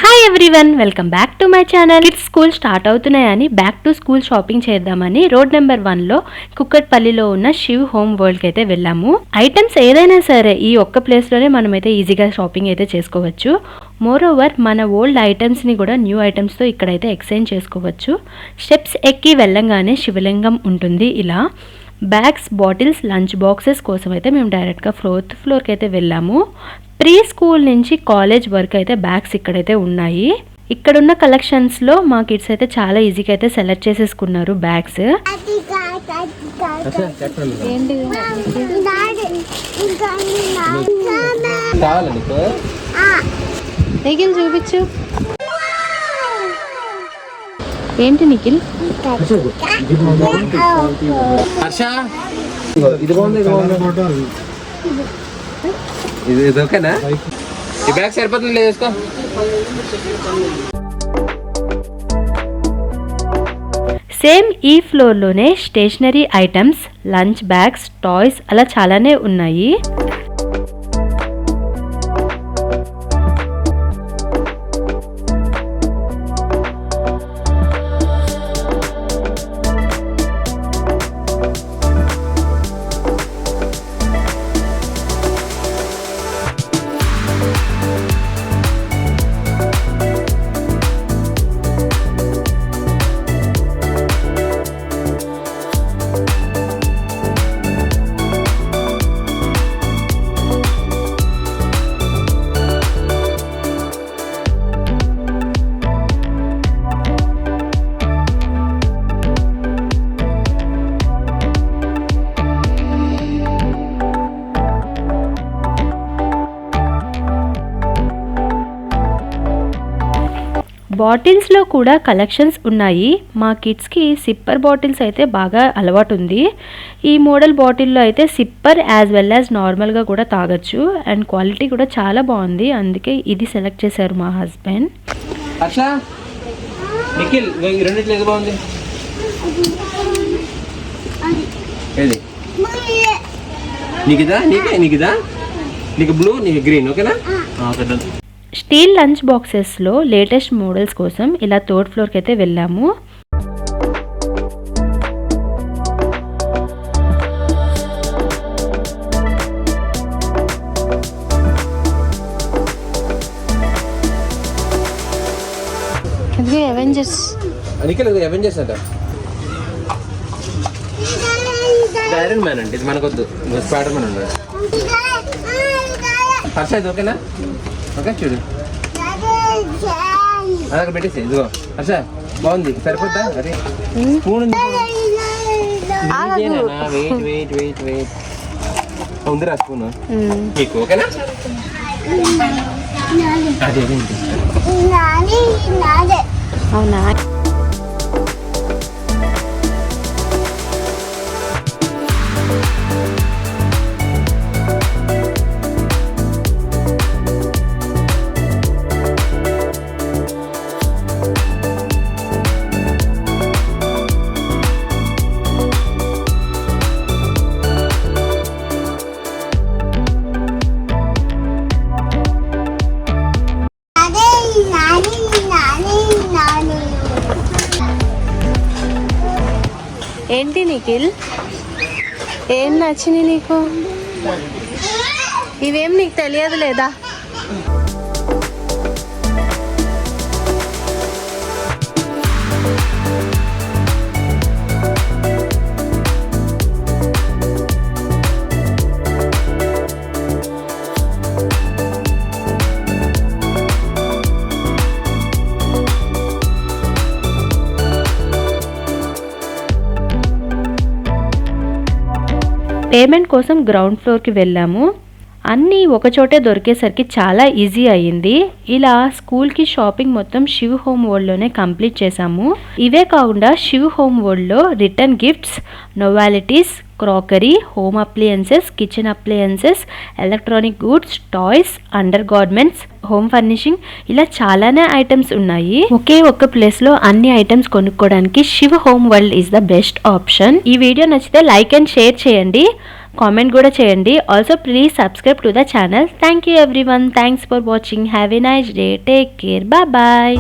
Hi everyone, welcome back to my channel. Kids school start అవుతున్నాయని back to school shopping చేద్దామని road number 1లో కుక్కట్పల్లిలో ఉన్న Shiv home వరల్డ్కి అయితే వెళ్ళాము. Items ఏదైనా సరే ఈ ఒక్క ప్లేస్లోనే మనమైతే ఈజీగా షాపింగ్ అయితే చేసుకోవచ్చు. మోర్ ఓవర్ మన ఓల్డ్ ఐటమ్స్ని కూడా న్యూ ఐటమ్స్తో ఇక్కడైతే ఎక్స్చేంజ్ చేసుకోవచ్చు. స్టెప్స్ ఎక్కి వెళ్ళంగానే శివలింగం ఉంటుంది. ఇలా బ్యాగ్స్, బాటిల్స్, లంచ్ బాక్సెస్ కోసం అయితే మేము డైరెక్ట్గా 4th ఫ్లోర్కి అయితే వెళ్ళాము. ప్రీ స్కూల్ నుంచి కాలేజ్ వరకు అయితే బ్యాగ్స్ ఇక్కడైతే ఉన్నాయి. ఇక్కడున్న కలెక్షన్స్లో మా కిడ్స్ అయితే చాలా ఈజీగా అయితే సెలెక్ట్ చేసేసుకున్నారు బ్యాగ్స్. నిఖిల్ చూపించు. ఏంటి నిఖిల్? ఇది ఓకేనా? ఈ బ్యాగ్ సరిపోతుంది లేదుకో. సేమ్ ఈ ఫ్లోర్లోనే stationery items, lunch bags, toys అలా చాలానే ఉన్నాయి. బాటిల్స్లో కూడా కలెక్షన్స్ ఉన్నాయి. మా కిడ్స్కి సిప్పర్ బాటిల్స్ అయితే బాగా అలవాటు ఉంది. ఈ మోడల్ బాటిల్లో అయితే సిప్పర్ యాజ్ వెల్ యాజ్ నార్మల్గా కూడా తాగొచ్చు. అండ్ క్వాలిటీ కూడా చాలా బాగుంది. అందుకే ఇది సెలెక్ట్ చేశారు మా హస్బెండ్. నీకు బ్లూ, నీకు గ్రీన్, ఓకేనా? స్టీల్ లంచ్ బాక్సెస్లో లేటెస్ట్ మోడల్స్ కోసం ఇలా 3rd ఫ్లోర్కి అయితే వెళ్ళాము. అవెంజర్స్ అంట. ఐరన్ మ్యాన్ అంటే ఇది మనకొద్దు, స్పైడర్ మ్యాన్ ఉన్నాడు. హర్ష ఇది ఓకేనా? ఓకే చూడు, అదొక పెట్టేసి. ఇదిగో హర్ష, బాగుంది, సరిపోద్దా? అదే స్పూన్ ఉందిరా స్పూన్ మీకు, ఓకేనా? అవునా? ఏంటి నిఖిల్, ఏం నచ్చినాయి నీకు? ఇవేం నీకు తెలియదు లేదా? పేమెంట్ కోసం గ్రౌండ్ ఫ్లోర్కి వెళ్ళాము. అన్నీ ఒకచోటే దొరికేసరికి చాలా ఈజీ అయ్యింది. ఇలా స్కూల్కి షాపింగ్ మొత్తం శివ్ హోమ్ వరల్డ్లోనే కంప్లీట్ చేశాము. ఇవే కాకుండా శివ్ హోమ్ వరల్డ్లో return gifts, novelties, crockery, home appliances, kitchen appliances, electronic goods, toys, under garments, home furnishing, ఇలా చాలానే ఐటమ్స్ ఉన్నాయి. ఒకే ఒక్క ప్లేస్ లో అన్ని ఐటమ్స్ కొనుక్కోవడానికి Shiv Home World is the best option. ఈ వీడియో నచ్చితే లైక్ అండ్ షేర్ చేయండి, కామెంట్ కూడా చేయండి. Also please subscribe to the channel. Thank you everyone. Thanks for watching. Have a nice day. Take care. Bye.